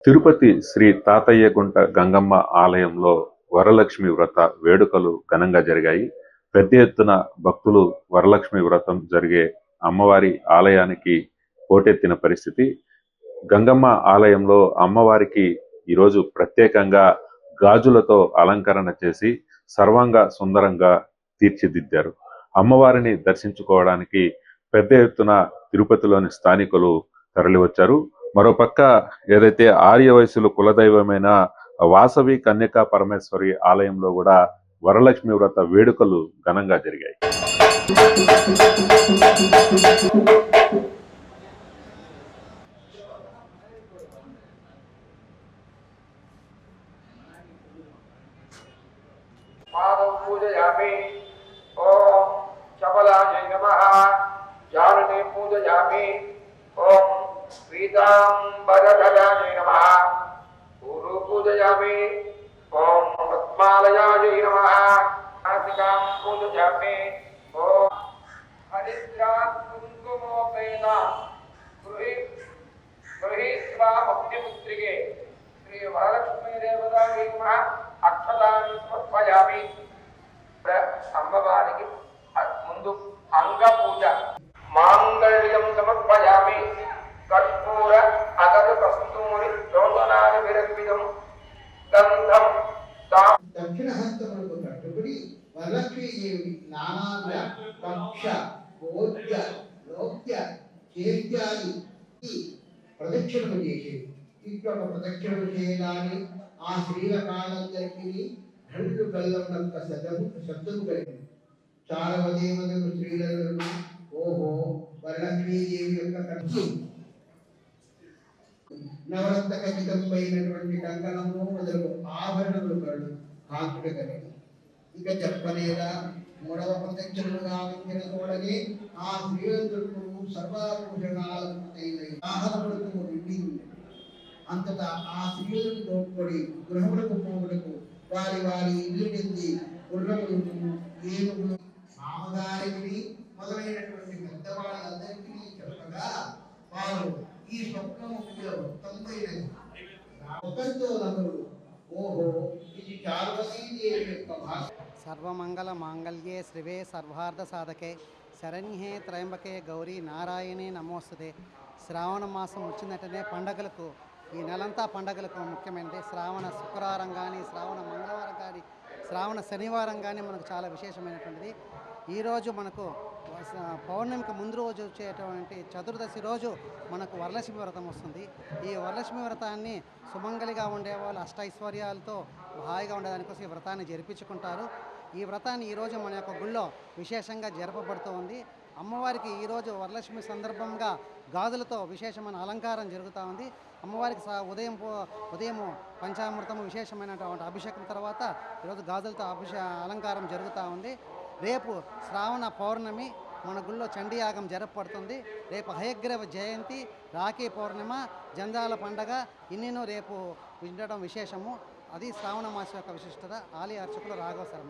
తిరుపతి శ్రీ తాతయ్యగుంట గంగమ్మ ఆలయంలో వరలక్ష్మి వ్రత వేడుకలు ఘనంగా జరిగాయి. పెద్ద ఎత్తున భక్తులు వరలక్ష్మి వ్రతం జరిగే అమ్మవారి ఆలయానికి పోటెత్తిన పరిస్థితి. గంగమ్మ ఆలయంలో అమ్మవారికి ఈరోజు ప్రత్యేకంగా గాజులతో అలంకరణ చేసి సర్వాంగ సుందరంగా తీర్చిదిద్దారు. అమ్మవారిని దర్శించుకోవడానికి పెద్ద ఎత్తున తిరుపతిలోని స్థానికులు తరలివచ్చారు. మరోపక్క ఏదైతే ఆర్యవైశ్యులు కులదైవమైన వాసవి కన్యకా పరమేశ్వరి ఆలయంలో కూడా వరలక్ష్మి వ్రత వేడుకలు ఘనంగా జరిగాయి. ఓం చపలాయ నమః జాననే పూజయామి. ఓం పీతాంబరధరాయ నమః పూరు పూజయామి. ఓం రత్మాలయాయ నమః నాసికాం పూజయామి. ఓం హరిద్రా కుంకుమోపేన గృహీత్వా భక్తిపుత్రికే శ్రీ వరలక్ష్మీ దేవతాయ నమః అక్షతాన్ని సమర్పయామి. అమ్మవారికి ముందు అంగ పూజ మాంగళ్యం సమర్పయామి. కర్పూర అగరు కస్తూరి రోదనాది విరక్విదం గంధం దక్షిణ హస్తములకు కట్టుబడి వరలక్ష్మీదేవి నానాద పక్ష గోత్య లోక్య చేత్యాది ప్రదక్షిణము చేసేది. ఇటువంటి ప్రదక్షిణము చేయగానే ఆ శ్రీలకాలందరికీ రెండు బెల్లంత శబ్దము కలిగింది. చారవ దేవతలు స్త్రీలందరూ ఓహో వరలక్ష్మీదేవి యొక్క కంఠం నవరత్న ఖచ్చితమైనటువంటి కంకణము మొదలు ఆభరణములు కాంతుడు కలిగి ఇక చెప్పలేదా. మూడవ ప్రదక్షిణముగా వెంకిన చూడని ఆ స్త్రీలందరూ సర్వాభూషణాలకు ఆహారములకు నిండి ఉంది. అంతటా ఆ స్త్రీలను తోడ్పడి గృహములకు పోవుటకు వారి వారి ఇల్లు నింది గుర్రములు ఏనుగులు మామగారికి మొదలైనటువంటి పెద్దవాళ్ళందరికీ చెప్పగా వారు ఈ స్వప్నము వృత్తంపైనది ఒకరితో నగరు ఓహో ఇది పార్వతీదేవి యొక్క భాష. సర్వమంగళ మాంగళ్యే శ్రీవే సర్వార్థ సాధకే శరణ్యే త్రయంబకే గౌరీ నారాయణే నమోస్తుతే. శ్రావణ మాసం వచ్చినట్టనే పండగలకు ఈ నెలంతా పండగలకు ముఖ్యమైనది. శ్రావణ శుక్రవారం కానీ శ్రావణ మంగళవారం కానీ శ్రావణ శనివారం కానీ మనకు చాలా విశేషమైనటువంటిది. ఈరోజు మనకు పౌర్ణమికి ముందు రోజు వచ్చేటువంటి చతుర్దశి రోజు మనకు వరలక్ష్మి వ్రతం వస్తుంది. ఈ వరలక్ష్మి వ్రతాన్ని సుమంగళిగా ఉండేవాళ్ళు అష్టైశ్వర్యాలతో హాయిగా ఉండేదానికోసం ఈ వ్రతాన్ని జరిపించుకుంటారు. ఈ వ్రతాన్ని ఈరోజు మన యొక్క గుళ్ళో విశేషంగా జరపబడుతూ ఉంది. అమ్మవారికి ఈరోజు వరలక్ష్మి సందర్భంగా గాజులతో విశేషమైన అలంకారం జరుగుతూ ఉంది. అమ్మవారికి ఉదయం పంచామృతము విశేషమైనటువంటి అభిషేకం తర్వాత ఈరోజు గాజులతో అలంకారం జరుగుతూ ఉంది. రేపు శ్రావణ పౌర్ణమి మన గుళ్ళో చండీయాగం జరపబడుతుంది. రేపు హయగ్రీవ జయంతి, రాఖీ పౌర్ణిమ, జంజాల పండగ ఇన్నినూ రేపు వినడం విశేషము. అది శ్రావణ మాసం యొక్క విశిష్టత. ఆలయ అర్చకులు రాఘవ శర్మ.